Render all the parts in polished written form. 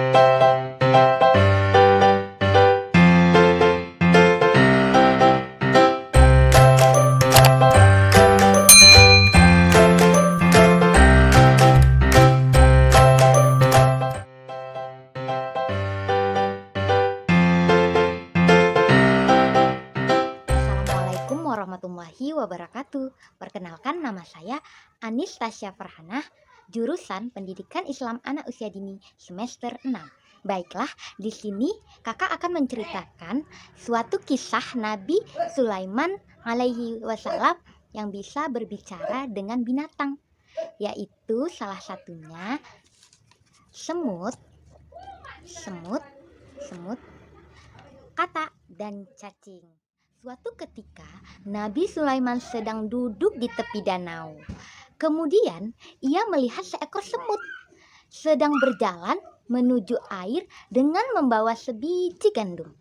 Assalamualaikum warahmatullahi wabarakatuh. Perkenalkan, nama saya Anis Tasya Farhanah, jurusan Pendidikan Islam Anak Usia Dini semester 6. Baiklah, di sini kakak akan menceritakan suatu kisah Nabi Sulaiman alaihi wasallam yang bisa berbicara dengan binatang, yaitu salah satunya semut, katak, dan cacing. Suatu ketika, Nabi Sulaiman sedang duduk di tepi danau. Kemudian, ia melihat seekor semut sedang berjalan menuju air dengan membawa sebiji gandum.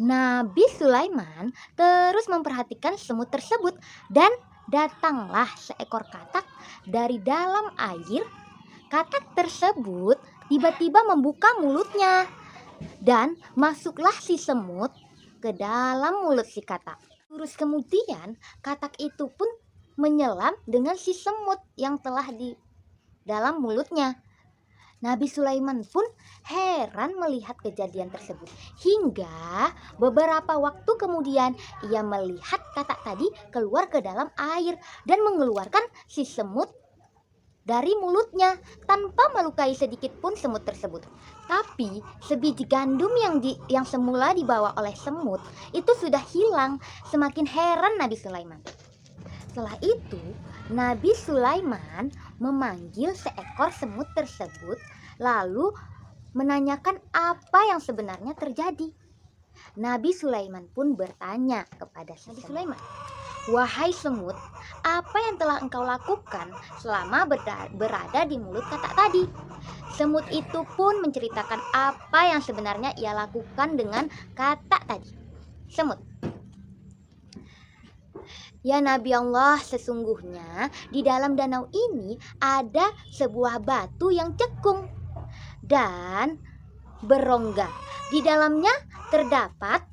Nabi Sulaiman terus memperhatikan semut tersebut dan datanglah seekor katak dari dalam air. Katak tersebut tiba-tiba membuka mulutnya dan masuklah si semut ke dalam mulut si katak. Terus kemudian katak itu pun menyelam dengan si semut yang telah di dalam mulutnya. Nabi Sulaiman pun heran melihat kejadian tersebut. Hingga beberapa waktu kemudian ia melihat katak tadi keluar ke dalam air dan mengeluarkan si semut dari mulutnya tanpa melukai sedikit pun semut tersebut. Tapi sebiji gandum yang semula dibawa oleh semut itu sudah hilang. Semakin heran Nabi Sulaiman. Setelah itu Nabi Sulaiman memanggil seekor semut tersebut lalu menanyakan apa yang sebenarnya terjadi. Nabi Sulaiman pun bertanya kepada Nabi Sulaiman, "Wahai semut, apa yang telah engkau lakukan selama berada di mulut katak tadi?" Semut itu pun menceritakan apa yang sebenarnya ia lakukan dengan katak tadi. Semut, "Ya Nabi Allah, sesungguhnya di dalam danau ini ada sebuah batu yang cekung dan berongga. Di dalamnya terdapat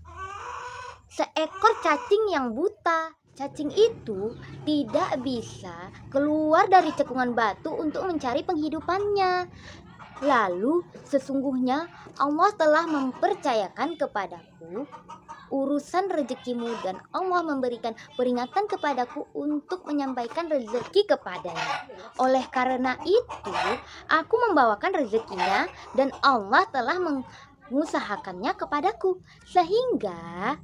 seekor cacing yang buta. Cacing itu tidak bisa keluar dari cekungan batu untuk mencari penghidupannya. Lalu sesungguhnya Allah telah mempercayakan kepadaku urusan rezekimu dan Allah memberikan peringatan kepadaku untuk menyampaikan rezeki kepadanya. Oleh karena itu aku membawakan rezekinya dan Allah telah mengusahakannya kepadaku sehingga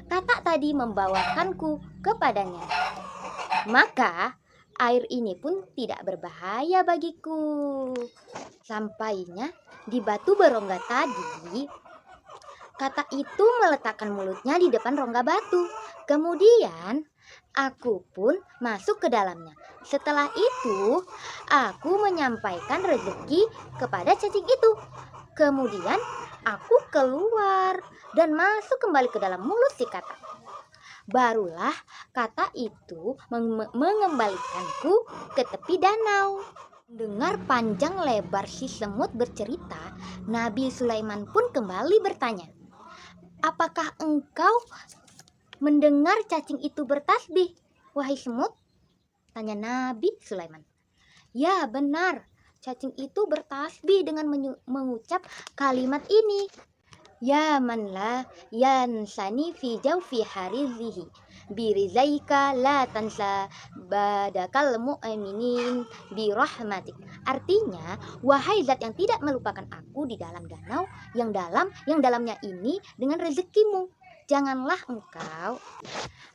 katak tadi membawakanku kepadanya. Maka air ini pun tidak berbahaya bagiku." Sampainya di batu berongga tadi, katak itu meletakkan mulutnya di depan rongga batu. Kemudian aku pun masuk ke dalamnya. Setelah itu aku menyampaikan rezeki kepada cacing itu. Kemudian aku keluar dan masuk kembali ke dalam mulut si katak. Barulah katak itu mengembalikanku ke tepi danau. Dengar panjang lebar si semut bercerita, Nabi Sulaiman pun kembali bertanya, "Apakah engkau mendengar cacing itu bertasbih, wahai semut?" tanya Nabi Sulaiman. "Ya benar, cacing itu bertasbih dengan mengucap kalimat ini, ya man la yansani fi jawfi harizihi birizaika la tansa badakal mu'minin birahmatik." Artinya, wahai zat yang tidak melupakan aku di dalam danau yang dalamnya ini dengan rezekimu, janganlah engkau.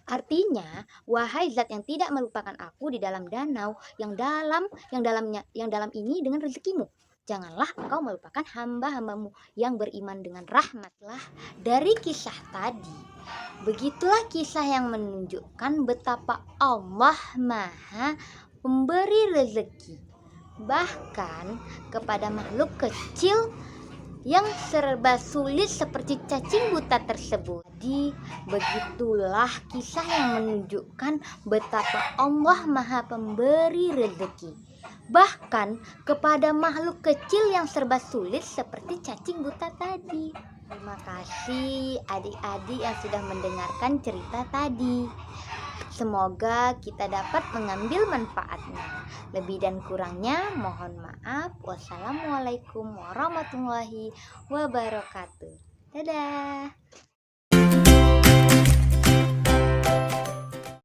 Artinya, wahai zat yang tidak melupakan aku di dalam danau yang dalam ini dengan rezekimu, janganlah engkau melupakan hamba-hambamu yang beriman dengan rahmatlah. Dari kisah tadi, begitulah kisah yang menunjukkan betapa Allah Maha memberi rezeki, bahkan kepada makhluk kecil yang serba sulit seperti cacing buta tersebut. Jadi begitulah kisah yang menunjukkan betapa Allah Maha pemberi rezeki, bahkan kepada makhluk kecil yang serba sulit seperti cacing buta tadi. Terima kasih adik-adik yang sudah mendengarkan cerita tadi. Semoga kita dapat mengambil manfaatnya. Lebih dan kurangnya mohon maaf. Wassalamualaikum warahmatullahi wabarakatuh. Dadah.